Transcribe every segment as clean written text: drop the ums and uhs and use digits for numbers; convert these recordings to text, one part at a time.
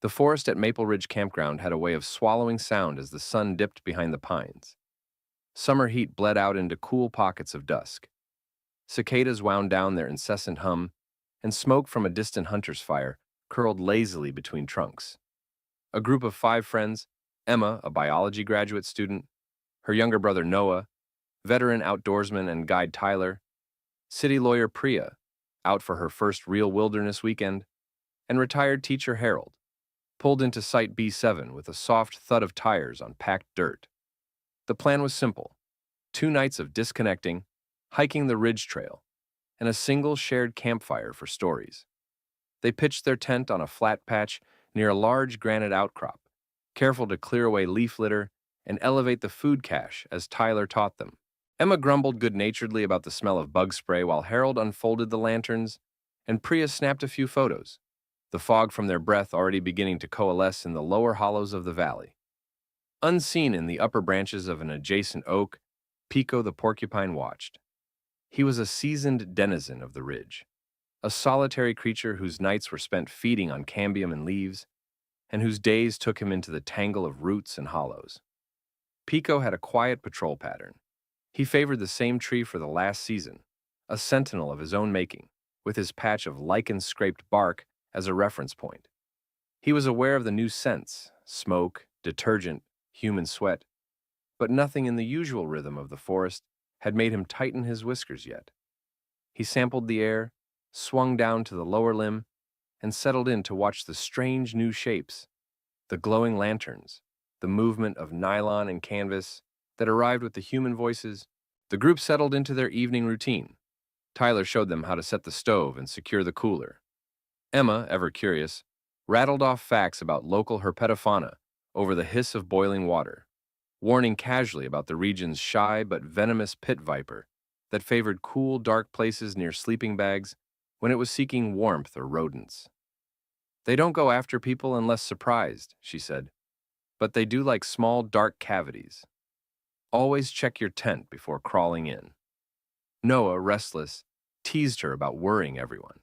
The forest at Maple Ridge Campground had a way of swallowing sound as the sun dipped behind the pines. Summer heat bled out into cool pockets of dusk. Cicadas wound down their incessant hum, and smoke from a distant hunter's fire curled lazily between trunks. A group of five friends, Emma, a biology graduate student, her younger brother Noah, veteran outdoorsman and guide Tyler, city lawyer Priya, out for her first real wilderness weekend, and retired teacher Harold, pulled into Site B7 with a soft thud of tires on packed dirt. The plan was simple: 2 nights of disconnecting, hiking the ridge trail, and a single shared campfire for stories. They pitched their tent on a flat patch near a large granite outcrop, careful to clear away leaf litter and elevate the food cache as Tyler taught them. Emma grumbled good-naturedly about the smell of bug spray while Harold unfolded the lanterns, and Priya snapped a few photos, the fog from their breath already beginning to coalesce in the lower hollows of the valley. Unseen in the upper branches of an adjacent oak, Pico the porcupine watched. He was a seasoned denizen of the ridge, a solitary creature whose nights were spent feeding on cambium and leaves, and whose days took him into the tangle of roots and hollows. Pico had a quiet patrol pattern. He favored the same tree for the last season, a sentinel of his own making, with his patch of lichen-scraped bark as a reference point. He was aware of the new scents: smoke, detergent, human sweat, but nothing in the usual rhythm of the forest had made him tighten his whiskers yet. He sampled the air, swung down to the lower limb, and settled in to watch the strange new shapes, the glowing lanterns, the movement of nylon and canvas that arrived with the human voices. The group settled into their evening routine. Tyler showed them how to set the stove and secure the cooler. Emma, ever curious, rattled off facts about local herpetofauna over the hiss of boiling water, warning casually about the region's shy but venomous pit viper that favored cool, dark places near sleeping bags when it was seeking warmth or rodents. "They don't go after people unless surprised," she said, "but they do like small, dark cavities. Always check your tent before crawling in." Noah, restless, teased her about worrying everyone,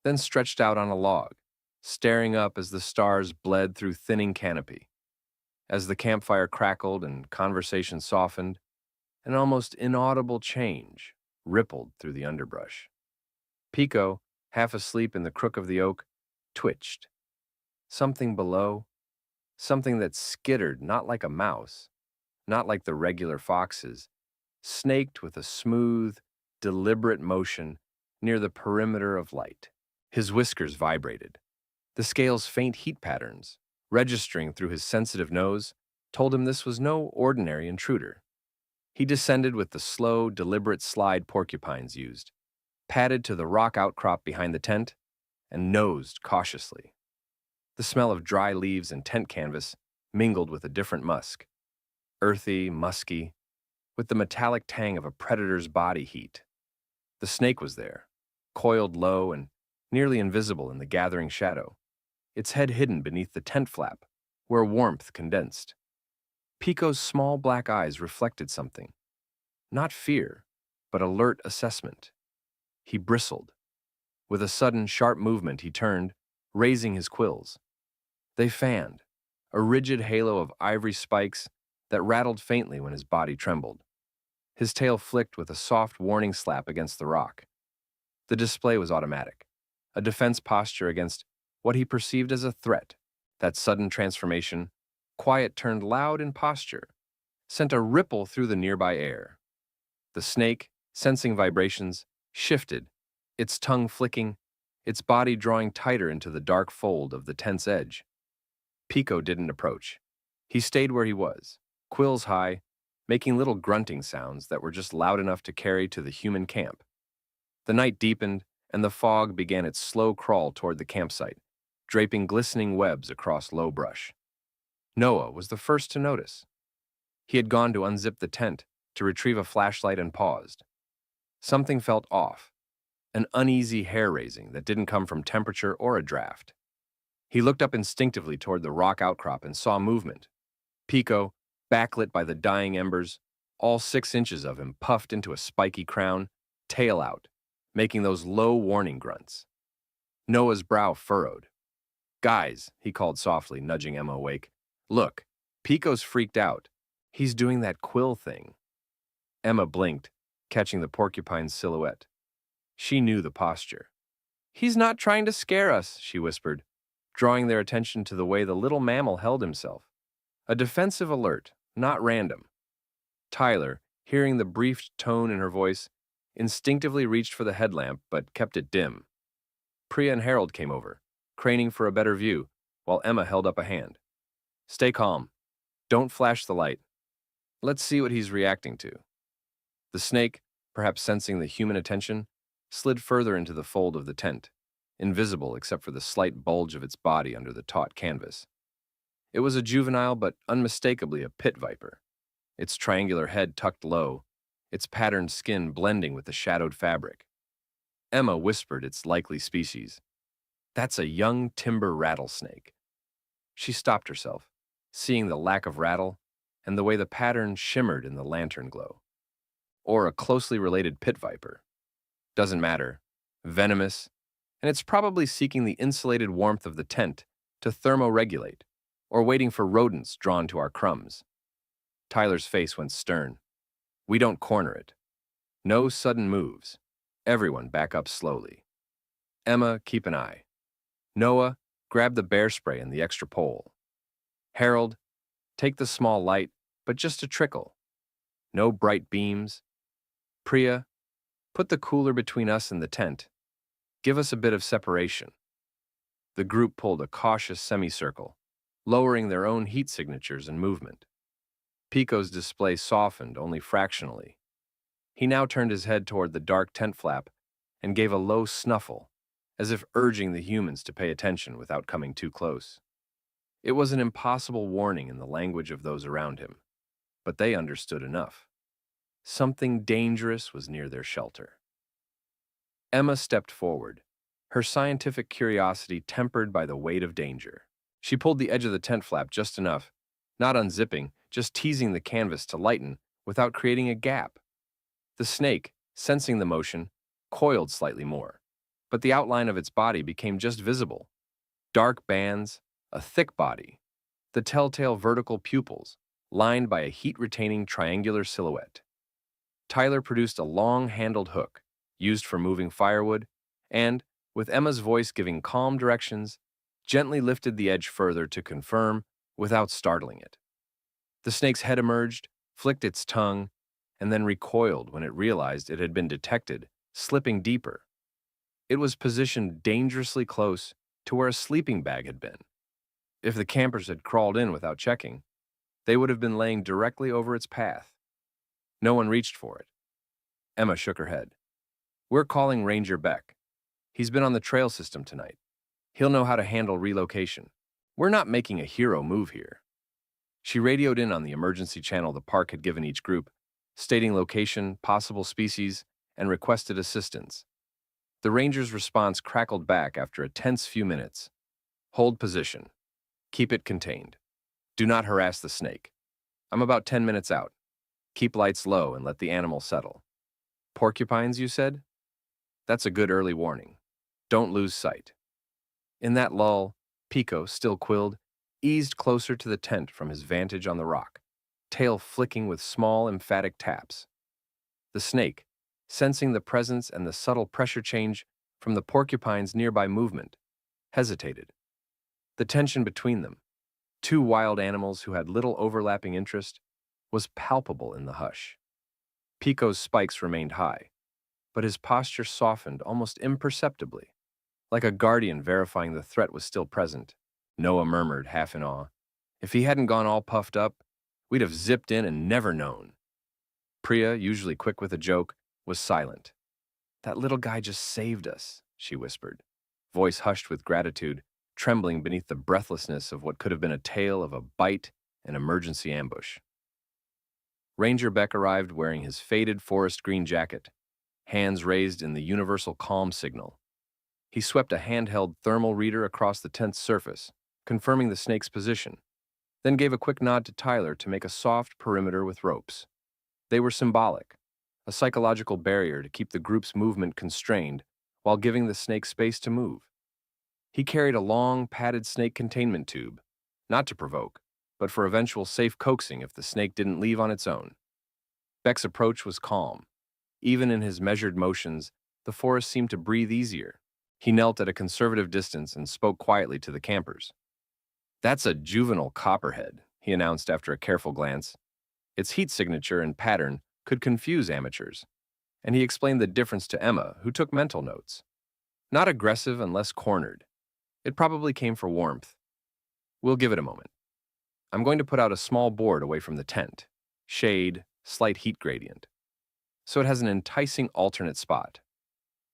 then stretched out on a log, staring up as the stars bled through thinning canopy. As the campfire crackled and conversation softened, an almost inaudible change rippled through the underbrush. Pico, half asleep in the crook of the oak, twitched. Something below, something that skittered not like a mouse, not like the regular foxes, snaked with a smooth, deliberate motion near the perimeter of light. His whiskers vibrated. The scale's faint heat patterns, registering through his sensitive nose, told him this was no ordinary intruder. He descended with the slow, deliberate slide porcupines used, padded to the rock outcrop behind the tent, and nosed cautiously. The smell of dry leaves and tent canvas mingled with a different musk, earthy, musky, with the metallic tang of a predator's body heat. The snake was there, coiled low and nearly invisible in the gathering shadow, its head hidden beneath the tent flap, where warmth condensed. Pico's small black eyes reflected something. Not fear, but alert assessment. He bristled. With a sudden, sharp movement, he turned, raising his quills. They fanned, a rigid halo of ivory spikes that rattled faintly when his body trembled. His tail flicked with a soft warning slap against the rock. The display was automatic, a defense posture against what he perceived as a threat. That sudden transformation, quiet turned loud in posture, sent a ripple through the nearby air. The snake, sensing vibrations, shifted, its tongue flicking, its body drawing tighter into the dark fold of the tent's edge. Pico didn't approach. He stayed where he was, quills high, making little grunting sounds that were just loud enough to carry to the human camp. The night deepened, and the fog began its slow crawl toward the campsite, draping glistening webs across low brush. Noah was the first to notice. He had gone to unzip the tent, to retrieve a flashlight, and paused. Something felt off, an uneasy hair-raising that didn't come from temperature or a draft. He looked up instinctively toward the rock outcrop and saw movement. Pico, backlit by the dying embers, all 6 inches of him puffed into a spiky crown, tail out, making those low warning grunts. Noah's brow furrowed. Guys, he called softly, nudging Emma awake. Look, Pico's freaked out. He's doing that Quill thing. Emma blinked, catching the porcupine's silhouette. She knew the posture. He's not trying to scare us, she whispered, drawing their attention to the way the little mammal held himself. A defensive alert, not random. Tyler, hearing the brief tone in her voice, instinctively reached for the headlamp but kept it dim. Priya and Harold came over, craning for a better view, while Emma held up a hand. Stay calm. Don't flash the light. Let's see what he's reacting to. The snake, perhaps sensing the human attention, slid further into the fold of the tent, invisible except for the slight bulge of its body under the taut canvas. It was a juvenile but unmistakably a pit viper, its triangular head tucked low, its patterned skin blending with the shadowed fabric. Emma whispered its likely species. That's a young timber rattlesnake. She stopped herself, seeing the lack of rattle and the way the pattern shimmered in the lantern glow. Or a closely related pit viper. Doesn't matter. Venomous, and it's probably seeking the insulated warmth of the tent to thermoregulate, or waiting for rodents drawn to our crumbs. Tyler's face went stern. We don't corner it. No sudden moves. Everyone back up slowly. Emma, keep an eye. Noah, grab the bear spray and the extra pole. Harold, take the small light, but just a trickle. No bright beams. Priya, put the cooler between us and the tent. Give us a bit of separation. The group pulled a cautious semicircle, lowering their own heat signatures and movement. Pico's display softened only fractionally. He now turned his head toward the dark tent flap and gave a low snuffle, as if urging the humans to pay attention without coming too close. It was an impossible warning in the language of those around him, but they understood enough. Something dangerous was near their shelter. Emma stepped forward, her scientific curiosity tempered by the weight of danger. She pulled the edge of the tent flap just enough, not unzipping, just teasing the canvas to lighten without creating a gap. The snake, sensing the motion, coiled slightly more, but the outline of its body became just visible. Dark bands, a thick body, the telltale vertical pupils, lined by a heat-retaining triangular silhouette. Tyler produced a long-handled hook, used for moving firewood, and, with Emma's voice giving calm directions, gently lifted the edge further to confirm without startling it. The snake's head emerged, flicked its tongue, and then recoiled when it realized it had been detected, slipping deeper. It was positioned dangerously close to where a sleeping bag had been. If the campers had crawled in without checking, they would have been laying directly over its path. No one reached for it. Emma shook her head. We're calling Ranger Beck. He's been on the trail system tonight. He'll know how to handle relocation. We're not making a hero move here. She radioed in on the emergency channel the park had given each group, stating location, possible species, and requested assistance. The ranger's response crackled back after a tense few minutes. Hold position. Keep it contained. Do not harass the snake. I'm about 10 minutes out. Keep lights low and let the animal settle. Porcupines, you said? That's a good early warning. Don't lose sight. In that lull, Pico, still quilled, eased closer to the tent from his vantage on the rock, tail flicking with small, emphatic taps. The snake, sensing the presence and the subtle pressure change from the porcupine's nearby movement, hesitated. The tension between them, two wild animals who had little overlapping interest, was palpable in the hush. Pico's spikes remained high, but his posture softened almost imperceptibly, like a guardian verifying the threat was still present. Noah murmured, half in awe. If he hadn't gone all puffed up, we'd have zipped in and never known. Priya, usually quick with a joke, was silent. That little guy just saved us, she whispered, voice hushed with gratitude, trembling beneath the breathlessness of what could have been a tale of a bite and emergency ambush. Ranger Beck arrived wearing his faded forest green jacket, hands raised in the universal calm signal. He swept a handheld thermal reader across the tent's surface, confirming the snake's position, then gave a quick nod to Tyler to make a soft perimeter with ropes. They were symbolic, a psychological barrier to keep the group's movement constrained while giving the snake space to move. He carried a long, padded snake containment tube, not to provoke, but for eventual safe coaxing if the snake didn't leave on its own. Beck's approach was calm. Even in his measured motions, the forest seemed to breathe easier. He knelt at a conservative distance and spoke quietly to the campers. "That's a juvenile copperhead," he announced after a careful glance. Its heat signature and pattern could confuse amateurs, and he explained the difference to Emma, who took mental notes. Not aggressive unless cornered. It probably came for warmth. "We'll give it a moment. I'm going to put out a small board away from the tent. Shade, slight heat gradient. So it has an enticing alternate spot.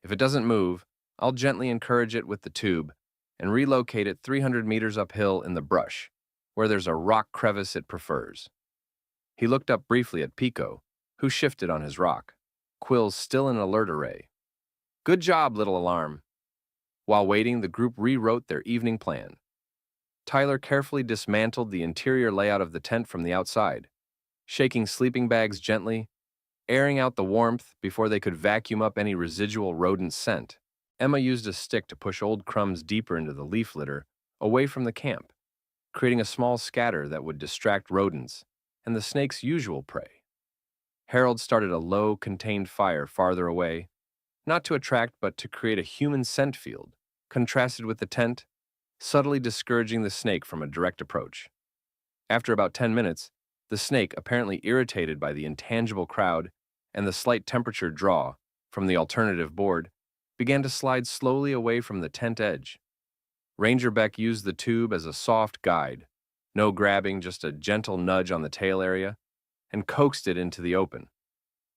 If it doesn't move, I'll gently encourage it with the tube and relocate it 300 meters uphill in the brush, where there's a rock crevice it prefers." He looked up briefly at Pico, who shifted on his rock, quills still in alert array. "Good job, little alarm." While waiting, the group rewrote their evening plan. Tyler carefully dismantled the interior layout of the tent from the outside, shaking sleeping bags gently, airing out the warmth before they could vacuum up any residual rodent scent. Emma used a stick to push old crumbs deeper into the leaf litter, away from the camp, creating a small scatter that would distract rodents and the snake's usual prey. Harold started a low, contained fire farther away, not to attract but to create a human scent field, contrasted with the tent, subtly discouraging the snake from a direct approach. After about 10 minutes, the snake, apparently irritated by the intangible crowd and the slight temperature draw from the alternative board, began to slide slowly away from the tent edge. Ranger Beck used the tube as a soft guide, no grabbing, just a gentle nudge on the tail area, and coaxed it into the open.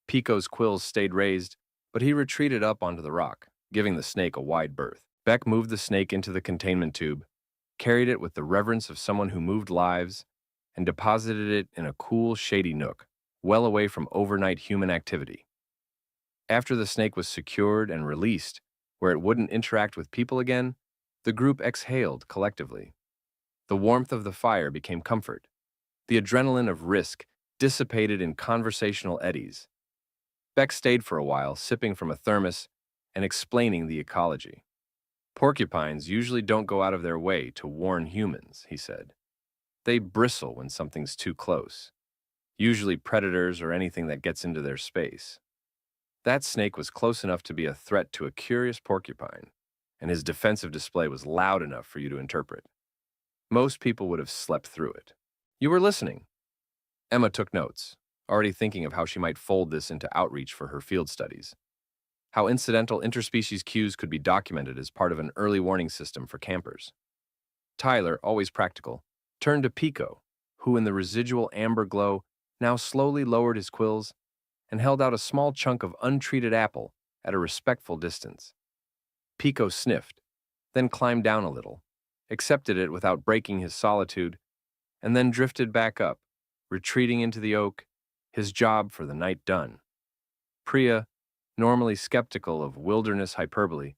Pico's quills stayed raised, but he retreated up onto the rock, giving the snake a wide berth. Beck moved the snake into the containment tube, carried it with the reverence of someone who moved lives, and deposited it in a cool, shady nook, well away from overnight human activity. After the snake was secured and released, where it wouldn't interact with people again, the group exhaled collectively. The warmth of the fire became comfort. The adrenaline of risk dissipated in conversational eddies. Beck stayed for a while, sipping from a thermos and explaining the ecology. "Porcupines usually don't go out of their way to warn humans," he said. "They bristle when something's too close, usually predators or anything that gets into their space. That snake was close enough to be a threat to a curious porcupine, and his defensive display was loud enough for you to interpret. Most people would have slept through it." "You were listening." Emma took notes, already thinking of how she might fold this into outreach for her field studies. How incidental interspecies cues could be documented as part of an early warning system for campers. Tyler, always practical, turned to Pico, who in the residual amber glow now slowly lowered his quills and held out a small chunk of untreated apple at a respectful distance. Pico sniffed, then climbed down a little, accepted it without breaking his solitude, and then drifted back up, retreating into the oak, his job for the night done. Priya, normally skeptical of wilderness hyperbole,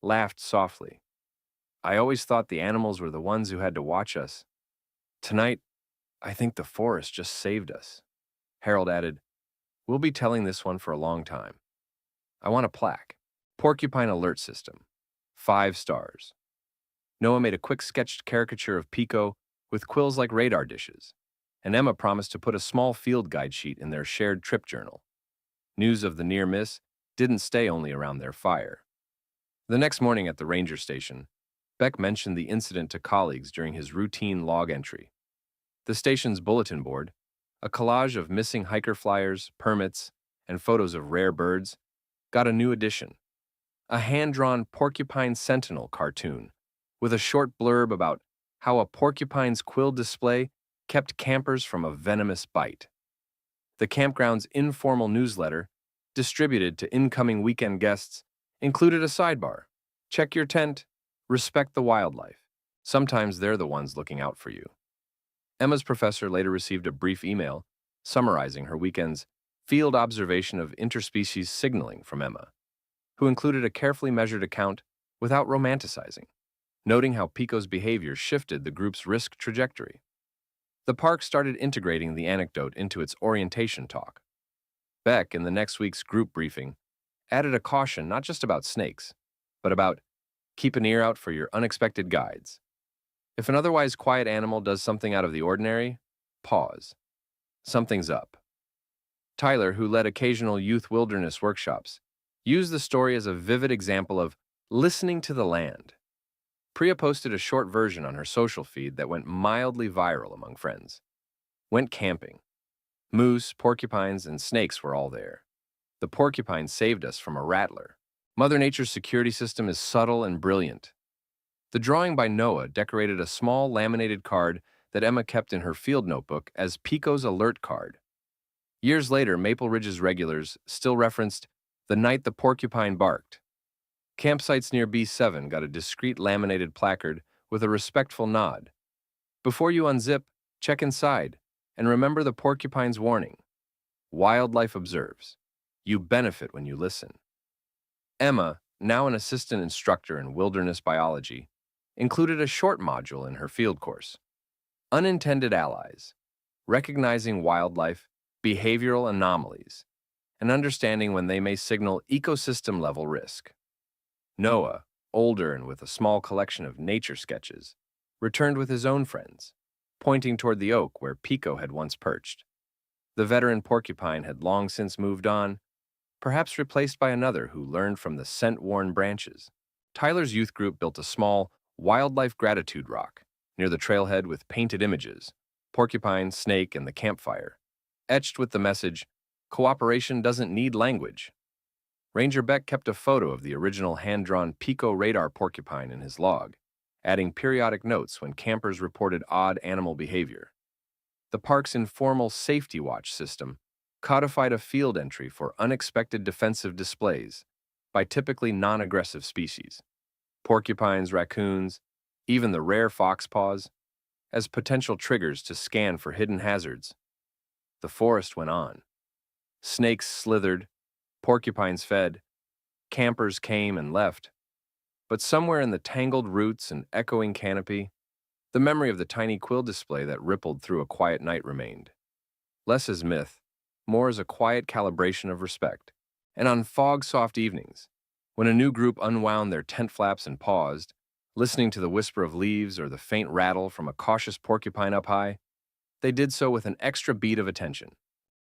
laughed softly. "I always thought the animals were the ones who had to watch us. Tonight, I think the forest just saved us." Harold added, "We'll be telling this one for a long time. I want a plaque. Porcupine alert system. 5 stars." Noah made a quick sketched caricature of Pico with quills like radar dishes, and Emma promised to put a small field guide sheet in their shared trip journal. News of the near miss didn't stay only around their fire. The next morning at the ranger station, Beck mentioned the incident to colleagues during his routine log entry. The station's bulletin board, a collage of missing hiker flyers, permits, and photos of rare birds, got a new addition. A hand-drawn Porcupine Sentinel cartoon with a short blurb about how a porcupine's quill display kept campers from a venomous bite. The campground's informal newsletter, distributed to incoming weekend guests, included a sidebar. "Check your tent, respect the wildlife. Sometimes they're the ones looking out for you." Emma's professor later received a brief email summarizing her weekend's field observation of interspecies signaling from Emma, who included a carefully measured account without romanticizing, noting how Pico's behavior shifted the group's risk trajectory. The park started integrating the anecdote into its orientation talk. Beck, in the next week's group briefing, added a caution not just about snakes, but about Keep an ear out for your unexpected guides. If an otherwise quiet animal does something out of the ordinary, pause. Something's up. Tyler, who led occasional youth wilderness workshops, used the story as a vivid example of listening to the land. Priya posted a short version on her social feed that went mildly viral among friends. Went camping. Moose, porcupines, and snakes were all there. The porcupine saved us from a rattler. Mother Nature's security system is subtle and brilliant. The drawing by Noah decorated a small laminated card that Emma kept in her field notebook as Pico's alert card. Years later, Maple Ridge's regulars still referenced the night the porcupine barked. Campsites near B7 got a discreet laminated placard with a respectful nod. Before you unzip, check inside, and remember the porcupine's warning. Wildlife observes. You benefit when you listen. Emma, now an assistant instructor in wilderness biology, included a short module in her field course. Unintended allies, recognizing wildlife, behavioral anomalies, and understanding when they may signal ecosystem-level risk. Noah, older and with a small collection of nature sketches, returned with his own friends, pointing toward the oak where Pico had once perched. The veteran porcupine had long since moved on, perhaps replaced by another who learned from the scent-worn branches. Tyler's youth group built a small, wildlife gratitude rock near the trailhead with painted images, porcupine, snake, and the campfire, etched with the message, "Cooperation doesn't need language." Ranger Beck kept a photo of the original hand-drawn Pico radar porcupine in his log, adding periodic notes when campers reported odd animal behavior. The park's informal safety watch system codified a field entry for unexpected defensive displays by typically non-aggressive species, porcupines, raccoons, even the rare fox paws, as potential triggers to scan for hidden hazards. The forest went on. Snakes slithered, porcupines fed, campers came and left. But somewhere in the tangled roots and echoing canopy, the memory of the tiny quill display that rippled through a quiet night remained. Less as myth, more as a quiet calibration of respect. And on fog-soft evenings, when a new group unwound their tent flaps and paused, listening to the whisper of leaves or the faint rattle from a cautious porcupine up high, they did so with an extra beat of attention.